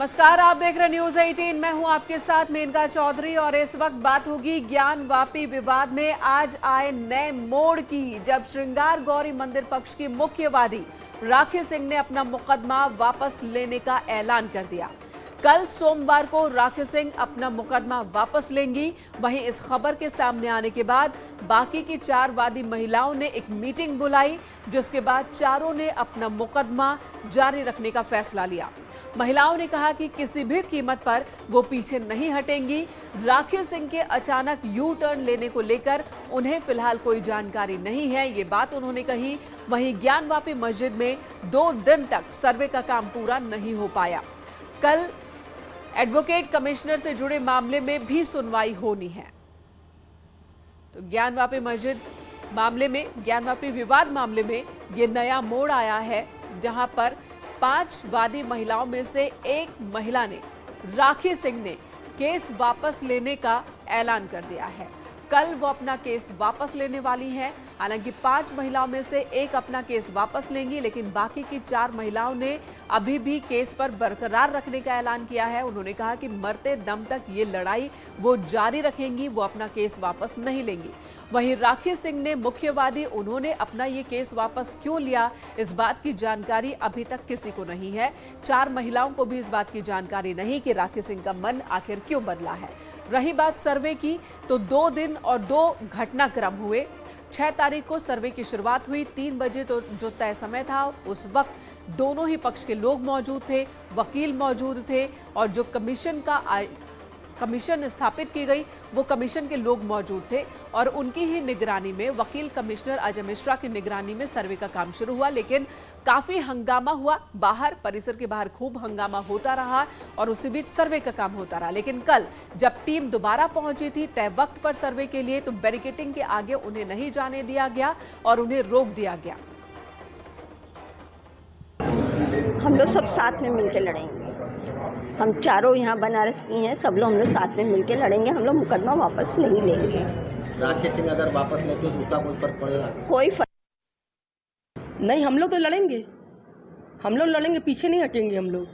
नमस्कार, आप देख रहे न्यूज 18। मैं हूं आपके साथ मेनका चौधरी और इस वक्त बात होगी ज्ञानवापी विवाद में आज आए नए मोड़ की, जब श्रृंगार गौरी मंदिर पक्ष की मुख्य वादी राखी सिंह ने अपना मुकदमा वापस लेने का ऐलान कर दिया। कल सोमवार को राखी सिंह अपना मुकदमा वापस लेंगी। वहीं इस खबर के सामने आने के बाद बाकी की 4 वादी महिलाओं ने एक मीटिंग बुलाई, जिसके बाद चारों ने अपना मुकदमा जारी रखने का फैसला लिया। महिलाओं ने कहा कि किसी भी कीमत पर वो पीछे नहीं हटेंगी। राखी सिंह के अचानक यू टर्न लेने को लेकर उन्हें फिलहाल कोई जानकारी नहीं है, ये बात उन्होंने कही। वहीं ज्ञानवापी मस्जिद में 2 दिन तक सर्वे का काम पूरा नहीं हो पाया। कल एडवोकेट कमिश्नर से जुड़े मामले में भी सुनवाई होनी है। तो ज्ञानवापी मस्जिद मामले में, ज्ञानवापी विवाद मामले में ये नया मोड़ आया है, जहां पर 5 वादी महिलाओं में से एक महिला ने, राखी सिंह ने, केस वापस लेने का ऐलान कर दिया है। कल वो अपना केस वापस लेने वाली है। हालांकि 5 महिलाओं में से एक अपना केस वापस लेंगी, लेकिन बाकी की 4 महिलाओं ने अभी भी केस पर बरकरार रखने का ऐलान किया है। उन्होंने कहा कि मरते दम तक ये लड़ाई वो जारी रखेंगी, वो अपना केस वापस नहीं लेंगी। वहीं राखी सिंह ने मुख्यवादी, उन्होंने अपना ये केस वापस क्यों लिया, इस बात की जानकारी अभी तक किसी को नहीं है। 4 महिलाओं को भी इस बात की जानकारी नहीं कि राखी सिंह का मन आखिर क्यों बदला है। रही बात सर्वे की, तो 2 दिन और 2 घटनाक्रम हुए। 6 तारीख को सर्वे की शुरुआत हुई। 3 बजे तो जो तय समय था, उस वक्त दोनों ही पक्ष के लोग मौजूद थे, वकील मौजूद थे, और जो कमीशन स्थापित की गई, वो कमीशन के लोग मौजूद थे, और उनकी ही निगरानी में, वकील कमिश्नर अजय मिश्रा की निगरानी में सर्वे का काम शुरू हुआ। लेकिन काफी हंगामा हुआ, बाहर, परिसर के बाहर खूब हंगामा होता रहा और उसी बीच सर्वे का काम होता रहा। लेकिन कल जब टीम दोबारा पहुंची थी तय वक्त पर सर्वे के लिए, तो बैरिकेडिंग के आगे उन्हें नहीं जाने दिया गया और उन्हें रोक दिया गया। हम लोग सब साथ में मिलकर लड़ेंगे। हम चारों यहाँ बनारस की हैं, सब लोग हम लोग साथ में मिलकर लड़ेंगे। हम लोग मुकदमा वापस नहीं लेंगे। राखी सिंह अगर वापस लेते तो उसका कोई फर्क पड़ेगा? कोई फर्क नहीं। हम लोग तो लड़ेंगे, हम लोग लड़ेंगे, पीछे नहीं हटेंगे। हम लोग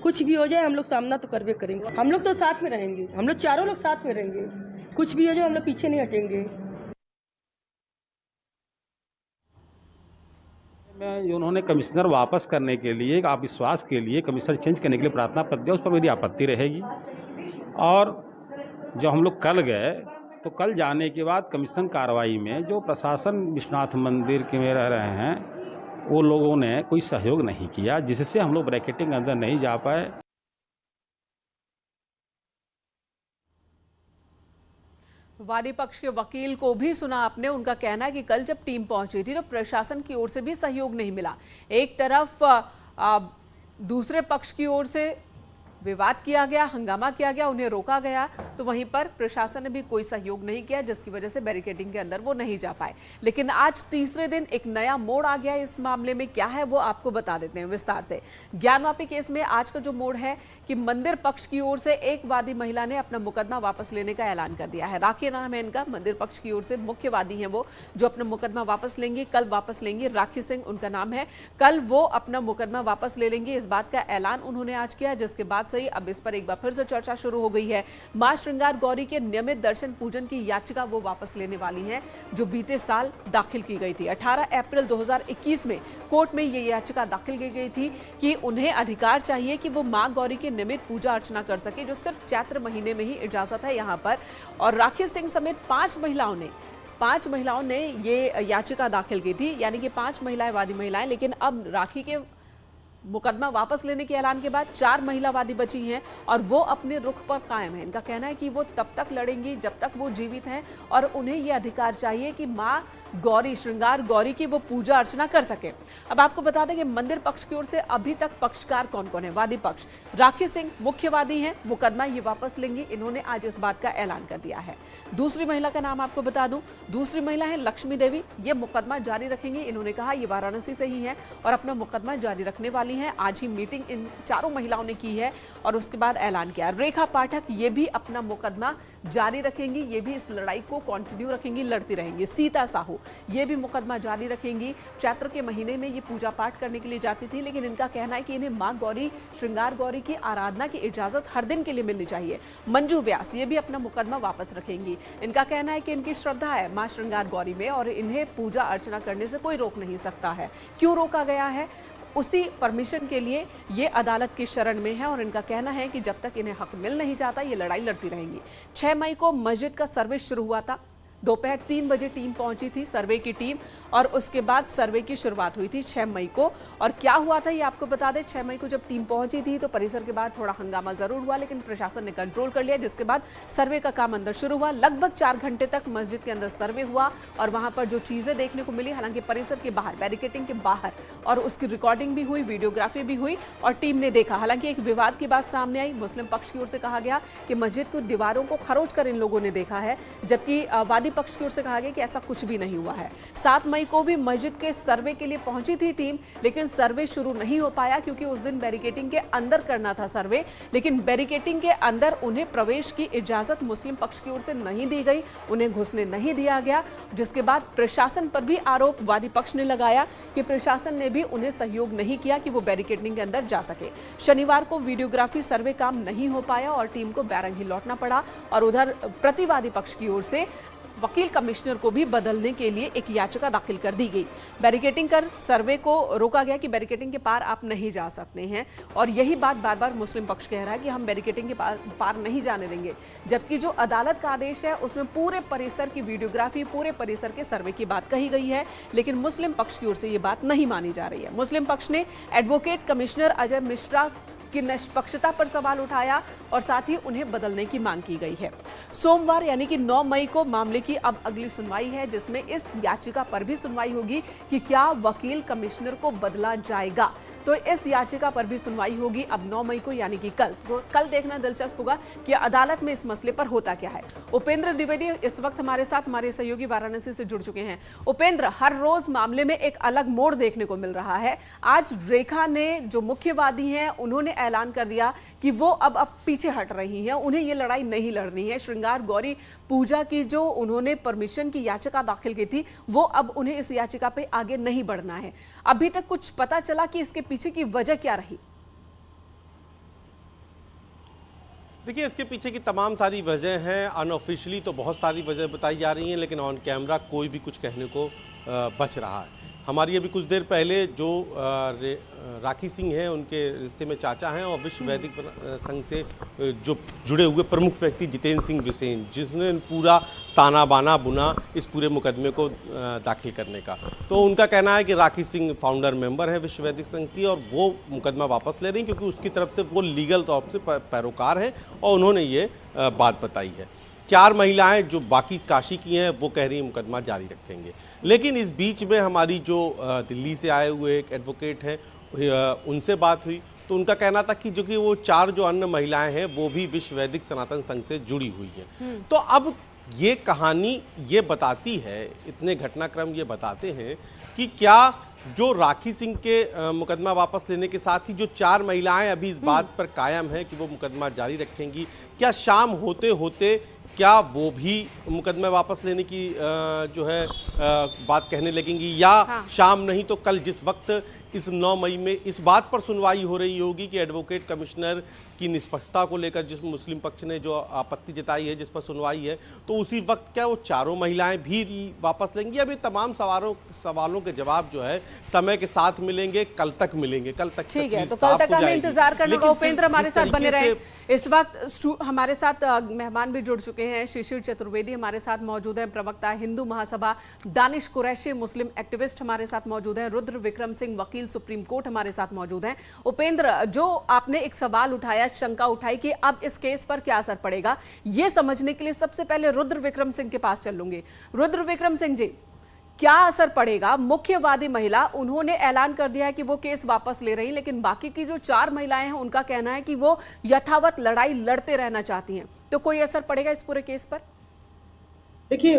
कुछ भी हो जाए, हम लोग सामना तो करवे करेंगे। हम लोग तो साथ में रहेंगे, हम लोग चारों लोग साथ में रहेंगे। कुछ भी हो जाए, हम लोग पीछे नहीं हटेंगे। में उन्होंने कमिश्नर वापस करने के लिए, आप विश्वास के लिए कमिश्नर चेंज करने के लिए प्रार्थना पत्र दिया, उस पर मेरी आपत्ति रहेगी। और जब हम लोग कल गए, तो कल जाने के बाद कमीशन कार्रवाई में जो प्रशासन विश्वनाथ मंदिर के में रह रहे हैं, वो लोगों ने कोई सहयोग नहीं किया, जिससे हम लोग ब्रैकेटिंग अंदर नहीं जा पाए। वादी पक्ष के वकील को भी सुना आपने। उनका कहना है कि कल जब टीम पहुंची थी तो प्रशासन की ओर से भी सहयोग नहीं मिला। एक तरफ दूसरे पक्ष की ओर से विवाद किया गया, हंगामा किया गया, उन्हें रोका गया, तो वहीं पर प्रशासन ने भी कोई सहयोग नहीं किया, जिसकी वजह से बैरिकेडिंग के अंदर वो नहीं जा पाए। लेकिन आज तीसरे दिन एक नया मोड़ आ गया इस मामले में। क्या है वो आपको बता देते हैं विस्तार से। ज्ञानवापी केस में आज का जो मोड़ है कि मंदिर पक्ष की ओर से एक वादी महिला ने अपना मुकदमा वापस लेने का ऐलान कर दिया है। राखी नाम है इनका। मंदिर पक्ष की ओर से मुख्य वादी हैं वो, जो अपना मुकदमा वापस लेंगे, कल वापस लेंगे। राखी सिंह उनका नाम है। कल वो अपना मुकदमा वापस ले लेंगे, इस बात का ऐलान उन्होंने आज किया, जिसके बाद से अब इस पर एक बार फिर से चर्चा शुरू हो गई है। मां श्रृंगार गौरी के नियमित दर्शन पूजन की याचिका वो वापस लेने वाली हैं, जो बीते साल दाखिल की गई थी। 18 अप्रैल 2021 में कोर्ट में ये याचिका दाखिल की गई थी कि उन्हें अधिकार चाहिए कि वो मां गौरी की नियमित पूजा अर्चना कर सके, जो सिर्फ चैत्र महीने में ही इजाजत है यहां पर। और राखी सिंह समेत 5 महिलाओं ने ये याचिका दाखिल की थी, यानी कि 5 महिलाएं, वादी महिलाएं। लेकिन अब राखी के मुकदमा वापस लेने के ऐलान के बाद 4 महिलावादी बची हैं और वो अपने रुख पर कायम है। इनका कहना है कि वो तब तक लड़ेंगी जब तक वो जीवित हैं और उन्हें ये अधिकार चाहिए कि मां गौरी, श्रृंगार गौरी की वो पूजा अर्चना कर सके। अब आपको बता दें कि मंदिर पक्ष की ओर से अभी तक पक्षकार कौन कौन है। वादी पक्ष राखी सिंह मुख्यवादी हैं, मुकदमा ये वापस लेंगी, इन्होंने आज इस बात का ऐलान कर दिया है। दूसरी महिला का नाम आपको बता दूं, दूसरी महिला है लक्ष्मी देवी, ये मुकदमा जारी रखेंगी। इन्होंने कहा ये वाराणसी से ही है और अपना मुकदमा जारी रखने वाली हैं। आज ही मीटिंग इन चारों महिलाओं ने की है और उसके बाद ऐलान किया। रेखा पाठक ये भी अपना मुकदमा जारी रखेंगी, ये भी इस लड़ाई को कंटिन्यू रखेंगी, लड़ती रहेंगी। सीता साहू ये भी मुकदमा जारी रखेंगी। चैत्र के महीने में ये पूजा पाठ करने के लिए जाती थी, लेकिन इनका कहना है कि इन्हें मां गौरी, श्रृंगार गौरी की आराधना की इजाजत हर दिन के लिए मिलनी चाहिए। मंजू व्यास ये भी अपना मुकदमा वापस रखेंगी। इनका कहना है कि इनकी श्रद्धा है मां श्रृंगार गौरी में और इन्हें पूजा अर्चना करने से कोई रोक नहीं सकता है। क्यों रोका गया है, उसी परमिशन के लिए ये अदालत की शरण में है और इनका कहना है कि जब तक इन्हें हक मिल नहीं जाता ये लड़ाई लड़ती रहेंगी। 6 मई को मस्जिद का सर्वे शुरू हुआ था। दोपहर 3 बजे टीम पहुंची थी, सर्वे की टीम, और उसके बाद सर्वे की शुरुआत हुई थी 6 मई को। और क्या हुआ था ये आपको बता दें, 6 मई को जब टीम पहुंची थी तो परिसर के बाद थोड़ा हंगामा जरूर हुआ, लेकिन प्रशासन ने कंट्रोल कर लिया, जिसके बाद सर्वे का काम अंदर शुरू हुआ। लगभग 4 घंटे तक मस्जिद के अंदर सर्वे हुआ और वहां पर जो चीजें देखने को मिली, हालांकि परिसर के बाहर, बैरिकेटिंग के बाहर, और उसकी रिकॉर्डिंग भी हुई, वीडियोग्राफी भी हुई और टीम ने देखा। हालांकि एक विवाद की बात सामने आई, मुस्लिम पक्ष की ओर से कहा गया कि मस्जिद को दीवारों को खरोच कर इन लोगों ने देखा है, जबकि वादी पक्ष की ओर से कहा गया कि ऐसा कुछ भी नहीं हुआ है। 7 मई को भी मस्जिद के सर्वे के लिए पहुंची थी टीम, लेकिन सर्वे शुरू नहीं हो पाया क्योंकि उस दिन बैरिकेटिंग के अंदर करना था सर्वे, लेकिन बैरिकेटिंग के अंदर उन्हें प्रवेश की इजाजत मुस्लिम पक्ष की ओर से नहीं दी गई, उन्हें घुसने नहीं दिया गया, जिसके बाद प्रशासन पर भी आरोप वादी पक्ष ने लगाया कि प्रशासन ने भी उन्हें सहयोग नहीं किया कि वो बैरिकेटिंग के अंदर जा सके। शनिवार को वीडियोग्राफी सर्वे काम नहीं हो पाया और टीम को बैरंगी लौटना पड़ा और उधर प्रतिवादी पक्ष की ओर से वकील कमिश्नर को भी बदलने के लिए एक याचिका दाखिल कर दी गई। बैरिकेटिंग कर सर्वे को रोका गया कि बैरिकेटिंग के पार आप नहीं जा सकते हैं, और यही बात बार बार मुस्लिम पक्ष कह रहा है कि हम बैरिकेटिंग के पार नहीं जाने देंगे, जबकि जो अदालत का आदेश है उसमें पूरे परिसर की वीडियोग्राफी, पूरे परिसर के सर्वे की बात कही गई है, लेकिन मुस्लिम पक्ष की ओर से ये बात नहीं मानी जा रही है। मुस्लिम पक्ष ने एडवोकेट कमिश्नर अजय मिश्रा की निष्पक्षता पर सवाल उठाया और साथ ही उन्हें बदलने की मांग की गई है। सोमवार यानी कि 9 मई को मामले की अब अगली सुनवाई है, जिसमें इस याचिका पर भी सुनवाई होगी कि क्या वकील कमिश्नर को बदला जाएगा। तो इस याचिका पर भी सुनवाई होगी अब 9 मई को, यानी कि कल। तो कल देखना दिलचस्प होगा कि अदालत में इस मसले पर होता क्या है। उपेंद्र द्विवेदी इस वक्त हमारे साथ, हमारे सहयोगी वाराणसी से जुड़ चुके हैं। उपेंद्र, हर रोज मामले में एक अलग मोड़ देखने को मिल रहा है। आज रेखा ने, जो मुख्यवादी हैं, उन्होंने ऐलान कर दिया कि वो अब पीछे हट रही हैं, उन्हें ये लड़ाई नहीं लड़नी है। श्रृंगार गौरी पूजा की जो उन्होंने परमिशन की याचिका दाखिल की थी, वो अब उन्हें इस याचिका पे आगे नहीं बढ़ना है। अभी तक कुछ पता चला कि इसके पीछे की वजह क्या रही? देखिए, इसके पीछे की तमाम सारी वजह हैं। अनऑफिशियली तो बहुत सारी वजह बताई जा रही हैं, लेकिन ऑन कैमरा कोई भी कुछ कहने को बच रहा है। हमारी अभी कुछ देर पहले जो राखी सिंह हैं, उनके रिश्ते में चाचा हैं, और विश्व वैदिक संघ से जो जुड़े हुए प्रमुख व्यक्ति जितेंद्र सिंह बिसेन, जिसने पूरा ताना बाना बुना इस पूरे मुकदमे को दाखिल करने का। तो उनका कहना है कि राखी सिंह फाउंडर मेंबर है विश्व वैदिक संघ की, और वो मुकदमा वापस ले रही क्योंकि उसकी तरफ से वो लीगल तौर से पैरोकार हैं और उन्होंने ये बात बताई है। 4 महिलाएं जो बाकी काशी की हैं वो कह रही हैं मुकदमा जारी रखेंगे। लेकिन इस बीच में हमारी जो दिल्ली से आए हुए एक एडवोकेट हैं, उनसे बात हुई तो उनका कहना था कि वो 4 जो अन्य महिलाएं हैं वो भी विश्व वैदिक सनातन संघ से जुड़ी हुई हैं। तो अब ये कहानी ये बताती है, इतने घटनाक्रम ये बताते हैं कि क्या जो राखी सिंह के मुकदमा वापस लेने के साथ ही जो 4 महिलाएं अभी इस बात पर कायम हैं कि वो मुकदमा जारी रखेंगी, क्या शाम होते होते क्या वो भी मुकदमा वापस लेने की जो है बात कहने लगेंगी, या शाम नहीं तो कल जिस वक्त इस 9 मई में इस बात पर सुनवाई हो रही होगी कि एडवोकेट कमिश्नर की निष्पक्षता को लेकर जिस मुस्लिम पक्ष ने जो आपत्ति जताई है, जिस पर सुनवाई है, तो उसी वक्त क्या वो 4 महिलाएं भी वापस लेंगी? अभी तमाम सवालों के जवाब जो है समय के साथ मिलेंगे, कल तक मिलेंगे। कल तक ठीक है, तो कल तक हमें इंतजार करना होगा। उपेंद्र हमारे साथ बने रहे। इस वक्त हमारे साथ मेहमान भी जुड़ चुके हैं। शिशिर चतुर्वेदी हमारे साथ मौजूद हैं, प्रवक्ता हिंदू महासभा। दानिश कुरैशी मुस्लिम एक्टिविस्ट हमारे साथ मौजूद हैं। रुद्र विक्रम सिंह वकील सुप्रीम कोर्ट हमारे साथ मौजूद हैं। उपेंद्र, जो आपने एक सवाल उठाया, शंका उठाई कि अब इस केस पर क्या असर पड़ेगा, ये समझने के लिए सबसे पहले रुद्र विक्रम सिंह के पास चलूंगी। रुद्र विक्रम सिंह जी, क्या असर पड़ेगा? मुख्यवादी महिला, उन्होंने ऐलान कर दिया है कि वो केस वापस ले रही, लेकिन बाकी की जो 4 महिलाएं हैं उनका कहना है कि वो यथावत लड़ाई लड़ते रहना चाहती हैं। तो कोई असर पड़ेगा इस पूरे केस पर? देखिए,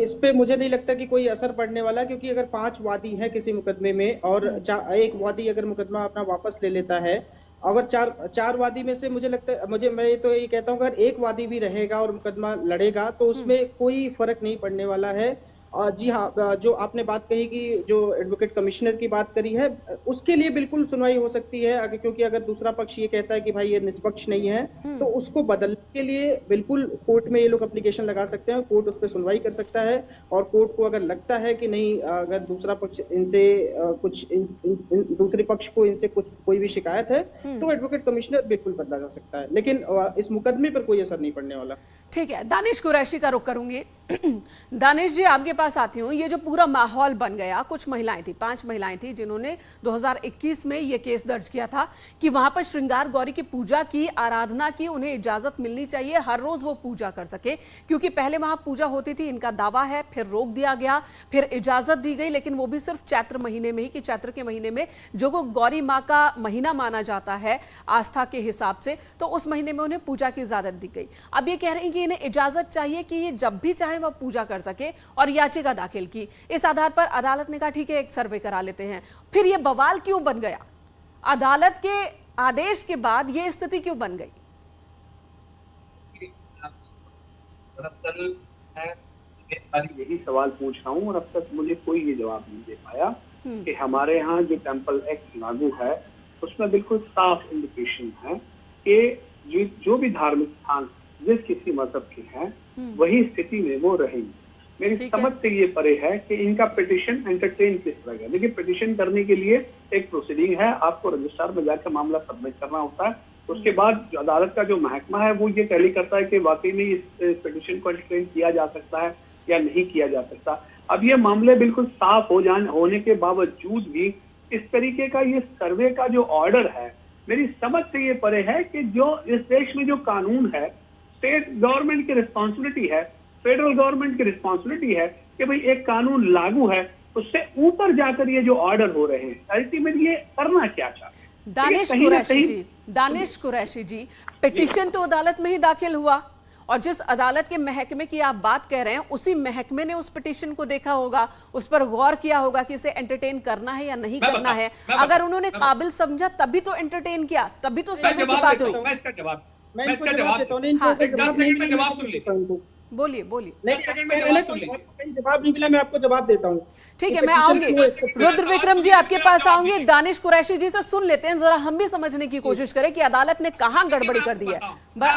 इस पे मुझे नहीं लगता कि कोई असर पड़ने वाला, क्योंकि अगर 5 वादी हैं किसी मुकदमे में और एक वादी अगर मुकदमा अपना वापस ले लेता है, अगर चार वादी में से मुझे लगता है, मैं तो ये कहता हूँ अगर एक वादी भी रहेगा और मुकदमा लड़ेगा तो उसमें कोई फर्क नहीं पड़ने वाला है। जी हाँ, जो आपने बात कही कि जो एडवोकेट कमिश्नर की बात करी है, उसके लिए बिल्कुल सुनवाई हो सकती है, क्योंकि अगर दूसरा पक्ष ये कहता है कि भाई ये निष्पक्ष नहीं है, तो उसको बदलने के लिए बिल्कुल कोर्ट में ये लोग एप्लीकेशन लगा सकते हैं, कोर्ट उस पर सुनवाई कर सकता है। और कोर्ट को अगर लगता है कि नहीं, अगर दूसरा पक्ष इनसे दूसरे पक्ष को इनसे कोई भी शिकायत है, तो एडवोकेट कमिश्नर बिल्कुल बदला जा सकता है, लेकिन इस मुकदमे पर कोई असर नहीं पड़ने वाला। ठीक है, दानिश कुरैशी का रुख करूंगी। दानिश जी, आपके पास आती हूँ। ये जो पूरा माहौल बन गया, कुछ महिलाएं थी, 5 महिलाएं थी जिन्होंने 2021 में ये केस दर्ज किया था कि वहां पर श्रृंगार गौरी की पूजा की, आराधना की, उन्हें इजाजत मिलनी चाहिए, हर रोज वो पूजा कर सके, क्योंकि पहले वहां पूजा होती थी, इनका दावा है, फिर रोक दिया गया, फिर इजाजत दी गई, लेकिन वो भी सिर्फ चैत्र महीने में ही, कि चैत्र के महीने में जो वो गौरी माँ का महीना माना जाता है आस्था के हिसाब से, तो उस महीने में उन्हें पूजा की इजाजत दी गई। अब ये कह रहे हैं कि इन्हें इजाजत चाहिए कि ये जब भी चाहे वह पूजा कर सके, और याचिका दाखिल की। इस आधार पर अदालत ने कहा ठीक है, एक सर्वे करा लेते हैं। फिर ये बवाल क्यों बन गया? अदालत के आदेश के बाद ये स्थिति क्यों बन गई? दरअसल मैं यही सवाल पूछ रहा हूँ और अब तक मुझे कोई ये जवाब नहीं दे पाया कि हमारे यहाँ जो टेम्पल एक्ट लागू है उसमें बिल्कुल साफ इंडिकेशन है कि जो भी धार्मिक स्थान जिस किसी मजहब के हैं वही स्थिति में वो रहेंगे। मेरी समझ से ये परे है कि इनका पिटिशन एंटरटेन किस तरह है। देखिए, पिटिशन करने के लिए एक प्रोसीडिंग है, आपको रजिस्ट्रार में जाकर मामला सबमिट करना होता है। उसके बाद अदालत का जो महकमा है वो ये टैली करता है कि वाकई में इस पिटिशन को एंटरटेन किया जा सकता है या नहीं किया जा सकता। अब ये मामले बिल्कुल साफ होने के बावजूद भी इस तरीके का ये सर्वे का जो ऑर्डर है, मेरी समझ से ये परे है कि जो इस देश में जो कानून है, स्टेट गवर्नमेंट की रिस्पॉन्सिबिलिटी है, फेडरल गवर्नमेंट की रिस्पॉन्सिबिलिटी है कि भाई एक कानून लागू है, उससे ऊपर जाकर ये जो ऑर्डर हो रहे हैं, अल्टीमेटली ये करना क्या चाहते हैं? दानिश कुरैशी जी, पिटीशन तो अदालत में ही दाखिल हुआ, और जिस अदालत के महकमे की आप बात कह रहे हैं, उसी महकमे ने उस पिटीशन को देखा होगा, उस पर गौर किया होगा कि इसे एंटरटेन करना है या नहीं करना है। अगर उन्होंने काबिल समझा तभी तो एंटरटेन किया, तभी तो सर्वे की बात हुई। मैं इसका जवाब बोलिए। जवाब नहीं मिला, मैं आपको जवाब देता हूँ। ठीक है, मैं आऊंगी, रुद्र विक्रम जी आपके पास आऊंगी। दानिश कुरैशी जी से सुन लेते हैं, जरा हम भी समझने की कोशिश करें कि अदालत ने कहां गड़बड़ी कर दी है।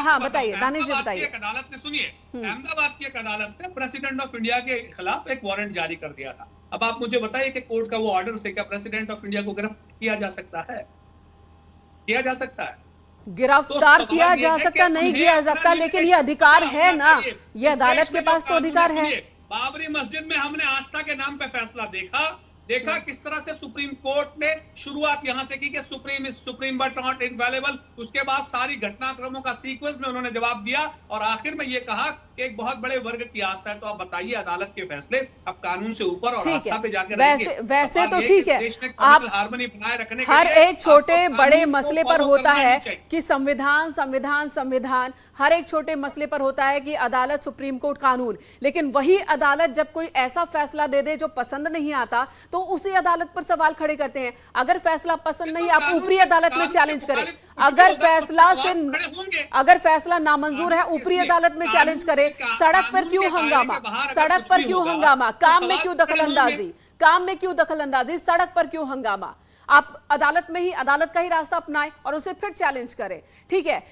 हाँ बताइए दानिश जी, बताइए। अदालत ने, सुनिए, अहमदाबाद की एक अदालत ने प्रेसिडेंट ऑफ इंडिया के खिलाफ एक वारंट जारी कर दिया था। अब आप मुझे बताइए कि कोर्ट का वो ऑर्डर से क्या प्रेसिडेंट ऑफ इंडिया को गिरफ्तार किया जा सकता है? किया जा सकता है, गिरफ्तार किया जा सकता, नहीं किया जा सकता, लेकिन ये अधिकार है ना, ये अदालत के पास तो अधिकार है। बाबरी मस्जिद में हमने आस्था के नाम पे फैसला देखा किस तरह से सुप्रीम कोर्ट ने शुरुआत यहां से की कि सुप्रीम बट नॉट इनफेलेबल। उसके बाद सारी घटनाक्रमों का सीक्वेंस में उन्होंने जवाब दिया और आखिर में ये कहा कि एक बहुत बड़े वर्ग की आस्था है। तो आप बताइए, अदालत के फैसले अब कानून से ऊपर और आस्था पे जाकर वैसे तो ठीक है, आप हार्मनी बनाए रखने हर एक छोटे बड़े मसले पर होता है कि संविधान हर एक छोटे मसले पर होता है कि अदालत, सुप्रीम कोर्ट, कानून, लेकिन वही अदालत जब कोई ऐसा फैसला दे दे जो पसंद नहीं आता तो उसी अदालत पर सवाल खड़े करते हैं। अगर फैसला पसंद नहीं, आप ऊपरी अदालत में चैलेंज करें। अगर फैसला नामंजूर है, ऊपरी अदालत में चैलेंज करें। सड़क पर क्यों हंगामा? काम में क्यों दखलंदाजी? सड़क पर क्यों हंगामा? आप अदालत में ही, अदालत का ही रास्ता अपनाएं और उसे फिर चैलेंज करें। ठीक है,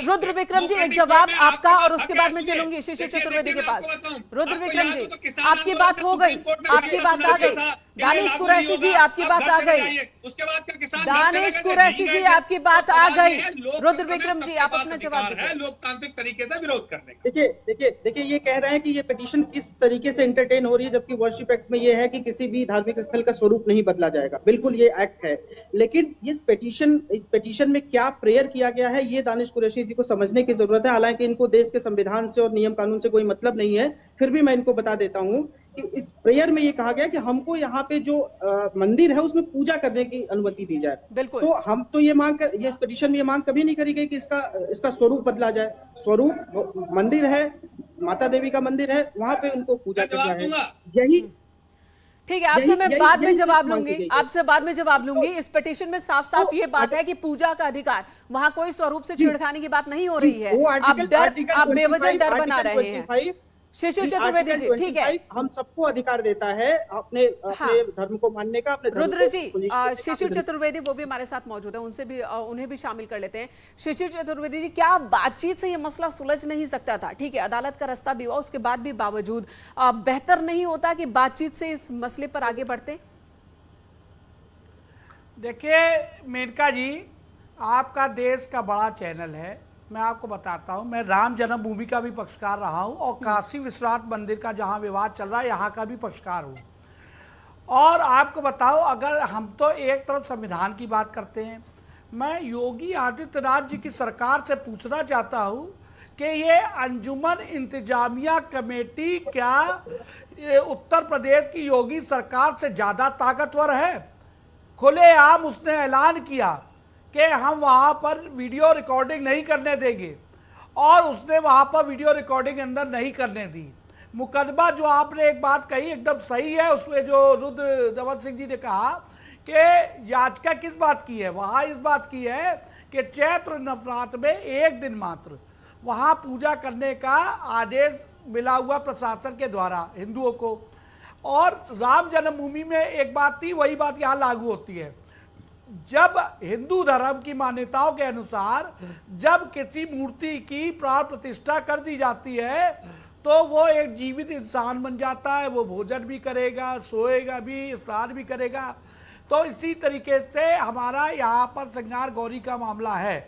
रुद्र विक्रम जी, एक जवाब आपका और उसके बाद मैं चलूंगी शिशिर चतुर्वेदी के पास। रुद्र विक्रम जी, आपकी बात हो गई, आपकी बात आ गई। दानिश कुरैशी जी, आपकी बात आ गई। दानिश कुरैशी जी, आपकी बात आ गई। रुद्र विक्रम जी, आप अपना जवाब दीजिए। लोकतांत्रिक तरीके से विरोध करने। देखिए, ये कह रहे हैं कि ये पिटीशन किस तरीके से एंटरटेन हो रही है, जबकि वर्शिप एक्ट में ये है कि किसी भी धार्मिक स्थल का स्वरूप नहीं बदला जाएगा। बिल्कुल ये एक्ट है, लेकिन इस पिटीशन में क्या प्रेयर किया गया है, ये दानिश कुरैशी जी को समझने की जरूरत है। हालांकि इनको देश के संविधान से और नियम कानून से कोई मतलब नहीं है, फिर भी मैं इनको बता देता हूँ कि इस प्रेयर में ये कहा गया कि हमको यहाँ पे जो मंदिर है उसमें पूजा करने की अनुमति दी जाए। बिल्कुल। तो हम तो ये इस पिटीशन में ये मांग कभी नहीं करी गई कि इसका स्वरूप बदला जाए। स्वरूप मंदिर है, माता देवी का मंदिर है, वहां पे उनको पूजा करना है। यही ठीक है, आपसे मैं बाद में जवाब लूंगी। इस पिटीशन में साफ साफ ये बात है कि पूजा का अधिकार, वहां कोई स्वरूप से छेड़खानी की बात नहीं हो रही है। आप बेवजह डर बना रहे हैं। शिशिर चतुर्वेदी जी, ठीक है, हम सबको अधिकार देता है अपने धर्म को मानने का, अपने रुद्र जी। शिशिर चतुर्वेदी वो भी हमारे साथ मौजूद है, उनसे भी उन्हें भी शामिल कर लेते हैं। शिशिर चतुर्वेदी जी, क्या बातचीत से ये मसला सुलझ नहीं सकता था? ठीक है, अदालत का रास्ता भी हुआ, उसके बाद भी बावजूद बेहतर नहीं होता कि बातचीत से इस मसले पर आगे बढ़ते? देखिए मेनका जी, आपका देश का बड़ा चैनल है, मैं आपको बताता हूं, मैं राम जन्मभूमि का भी पक्षकार रहा हूं और काशी विश्वनाथ मंदिर का जहां विवाद चल रहा है यहां का भी पक्षकार हूं। और आपको बताओ, अगर हम तो एक तरफ संविधान की बात करते हैं, मैं योगी आदित्यनाथ जी की सरकार से पूछना चाहता हूं कि ये अंजुमन इंतजामिया कमेटी क्या उत्तर प्रदेश की योगी सरकार से ज़्यादा ताकतवर है? खुलेआम उसने ऐलान किया कि हम वहाँ पर वीडियो रिकॉर्डिंग नहीं करने देंगे और उसने वहाँ पर वीडियो रिकॉर्डिंग अंदर नहीं करने दी। मुकदमा जो आपने एक बात कही एकदम सही है, उसमें जो रुद्र दमन सिंह जी ने कहा कि याचिका किस बात की है, वहाँ इस बात की है कि चैत्र नवरात्र में एक दिन मात्र वहाँ पूजा करने का आदेश मिला हुआ प्रशासन के द्वारा हिंदुओं को। और राम जन्मभूमि में एक बात थी, वही बात यहाँ लागू होती है। जब हिंदू धर्म की मान्यताओं के अनुसार जब किसी मूर्ति की प्राण प्रतिष्ठा कर दी जाती है तो वो एक जीवित इंसान बन जाता है, वो भोजन भी करेगा, सोएगा भी, स्नान भी करेगा। तो इसी तरीके से हमारा यहाँ पर श्रृंगार गौरी का मामला है,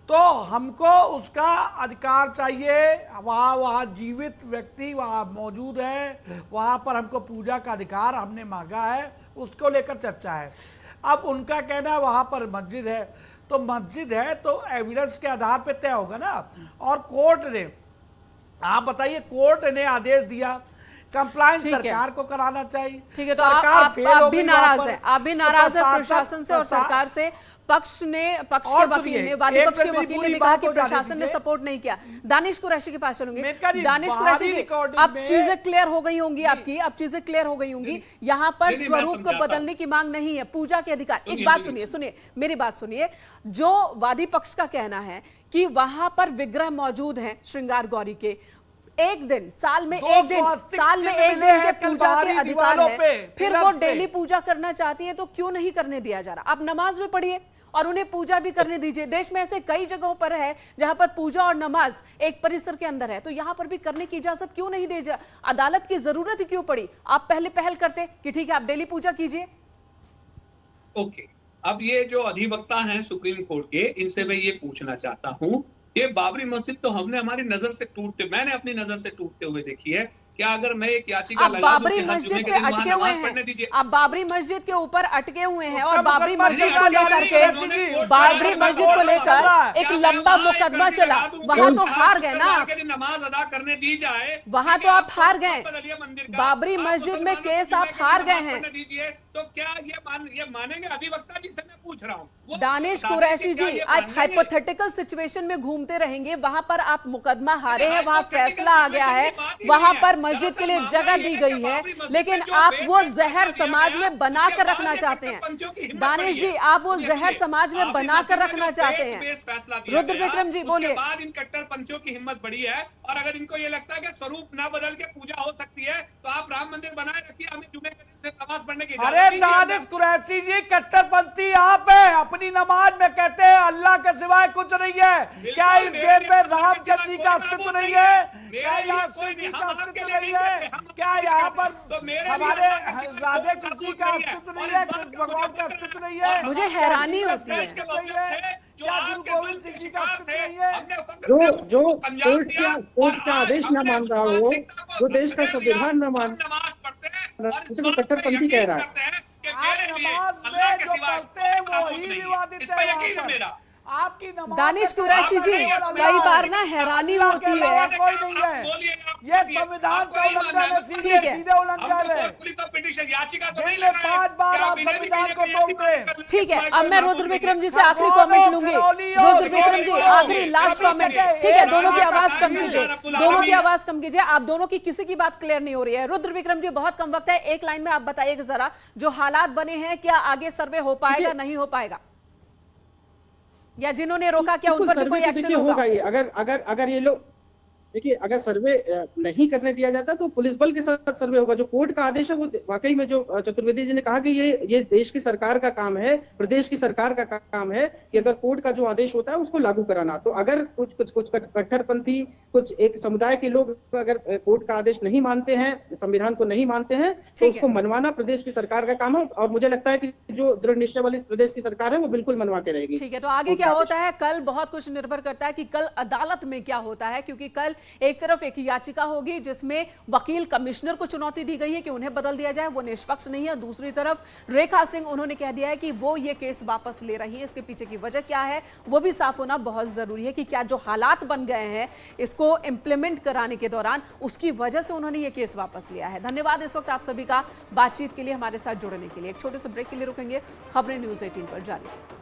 तो हमको उसका अधिकार चाहिए। वहाँ जीवित व्यक्ति वहाँ मौजूद है, वहाँ पर हमको पूजा का अधिकार हमने मांगा है, उसको लेकर चर्चा है। अब उनका कहना है वहाँ पर मस्जिद है, तो मस्जिद है तो एविडेंस के आधार पे तय होगा ना। और कोर्ट ने, आप बताइए, कोर्ट ने आदेश दिया, कंप्लायंस सरकार को कराना चाहिए। ठीक है, तो आप भी नाराज हैं, आप भी नाराज हैं प्रशासन से और सरकार से। पक्ष के वकील ने, वादी पक्ष के वकील ने भी कहा कि प्रशासन ने सपोर्ट नहीं किया। दानिश कुरैशी के पास चलूंगी। दानिश कुरैशी जी, अब चीजें क्लियर हो गई होंगी आपकी, अब चीजें क्लियर हो गई होंगी। यहाँ पर स्वरूप को बदलने की मांग नहीं है, पूजा के अधिकार। एक बात सुनिए, मेरी बात सुनिए। जो वादी पक्ष का कहना है कि वहां पर विग्रह मौजूद हैं श्रृंगार गौरी के, एक दिन साल में एक दिन के पूजा के अधिकार है, फिर वो डेली पूजा करना चाहती है तो क्यों नहीं करने दिया जा रहा? आप नमाज में पढ़िए और उन्हें पूजा भी करने दीजिए। देश में ऐसे कई जगहों पर है जहां पर पूजा और नमाज एक परिसर के अंदर है, तो यहां पर भी करने की इजाजत क्यों नहीं दी जा? अदालत की जरूरत ही क्यों पड़ी? आप पहले पहल करते कि ठीक है आप डेली पूजा कीजिए। ओके, अब ये जो अधिवक्ता हैं सुप्रीम कोर्ट के, इनसे मैं ये पूछना चाहता हूँ, ये बाबरी मस्जिद तो हमने हमारी नजर से मैंने अपनी नजर से टूटते हुए देखी है। क्या अगर मैं एक याचिका लगा दूं कि बाबरी मस्जिद पे अटके हुए हैं, आप बाबरी मस्जिद के ऊपर अटके हुए हैं और बाबरी मस्जिद को लेकर एक लंबा मुकदमा चला, वहां तो हार गए ना। नमाज अदा करने दी जाए, वहां तो आप हार गए। बाबरी मस्जिद में केस आप हार गए हैं, तो क्या ये मानेंगे? अधिवक्ता जी से मैं पूछ रहा हूँ। दानिश कुरैशी जी, आप हाइपोथेटिकल सिचुएशन में घूमते रहेंगे। वहां पर आप मुकदमा हारे हैं, वहां फैसला आ गया है, वहां पर मस्जिद के लिए जगह दी गई है, लेकिन आप वो जहर समाज में बनाकर रखना चाहते हैं। दानिश जी, आप वो जहर समाज में बनाकर रखना चाहते हैं। रुद्र विक्रम जी बोलिए। बाद इन कट्टरपंथियों की हिम्मत बढ़ी है और अगर इनको ये लगता है कि स्वरूप ना बदल के पूजा हो सकती है तो आप राम मंदिर बनाए रखिए, हमें जुमे के दिन से नमाज पढ़ने की। अरे दानिश कुरैशी जी, कट्टरपंथी आप है, अपनी नमाज में कहते हैं अल्लाह के सिवाय कुछ नहीं है। क्या इस देश में रामचंद्र जी का अस्तित्व नहीं है? क्या यहाँ कोई जी का अस्तित्व नहीं है? क्या यहाँ पर हमारे राधे कृष्ण जी का अस्तित्व नहीं है? कृष्ण भगवान का अस्तित्व नहीं है? मुझे हैरानी होती है। क्या गुरु गोविंद सिंह जी का अस्तित्व नहीं है? जो कोर्ट का आदेश न मान रहा हो, जो देश का संविधान न मान, उसको कट्टरपंथी कह रहा है। नमाज में जो पढ़ते हैं वही विवादित है। आपकी दानिश कुरैशी जी, कई बार ना हैरानी होती है। कोई नहीं है, ये संविधान का उल्लंघन है, सीधे उल्लंघन है। ठीक है, अब मैं रुद्र विक्रम जी से आखिरी कमेंट लूंगी। रुद्र विक्रम जी, आखिरी लास्ट कमेंट। ठीक है, दोनों की आवाज कम कीजिए, दोनों की आवाज कम कीजिए। आप दोनों की किसी की बात क्लियर नहीं हो रही है। रुद्र विक्रम जी, बहुत कम वक्त है, एक लाइन में आप बताइएगा जरा, जो हालात बने हैं क्या आगे सर्वे हो पाएगा, नहीं हो पाएगा, या जिन्होंने रोका क्या उन पर भी कोई एक्शन होगा? अगर ये लोग देखिए, अगर सर्वे नहीं करने दिया जाता तो पुलिस बल के साथ सर्वे होगा। जो कोर्ट का आदेश है वो वाकई में, जो चतुर्वेदी जी ने कहा कि ये देश की सरकार का काम है, प्रदेश की सरकार का काम है कि अगर कोर्ट का जो आदेश होता है उसको लागू कराना। तो अगर कुछ कट्टरपंथी, कुछ एक समुदाय के लोग अगर कोर्ट का आदेश नहीं मानते हैं, संविधान को नहीं मानते हैं, तो उसको मनवाना प्रदेश की सरकार का काम है। और मुझे लगता है कि जो दृढ़ निश्चय वाली प्रदेश की सरकार है वो बिल्कुल मनवा के रहेगी। ठीक है, तो आगे क्या होता है, कल बहुत कुछ निर्भर करता है कि कल अदालत में क्या होता है, क्योंकि कल एक तरफ एक याचिका होगी जिसमें वकील कमिश्नर को चुनौती दी गई है कि उन्हें बदल दिया जाए, वो निष्पक्ष नहीं है। दूसरी तरफ रेखा सिंह, उन्होंने कह दिया है कि वो ये केस वापस ले रही है। इसके पीछे की वजह क्या है वो भी साफ होना बहुत जरूरी है कि क्या जो हालात बन गए हैं इसको इंप्लीमेंट कराने के दौरान, उसकी वजह से उन्होंने ये केस वापस लिया है। धन्यवाद इस वक्त आप सभी का बातचीत के लिए, हमारे साथ जुड़ने के लिए। एक छोटे से ब्रेक के लिए रुकेंगे, खबरें न्यूज़ 18 पर जारी।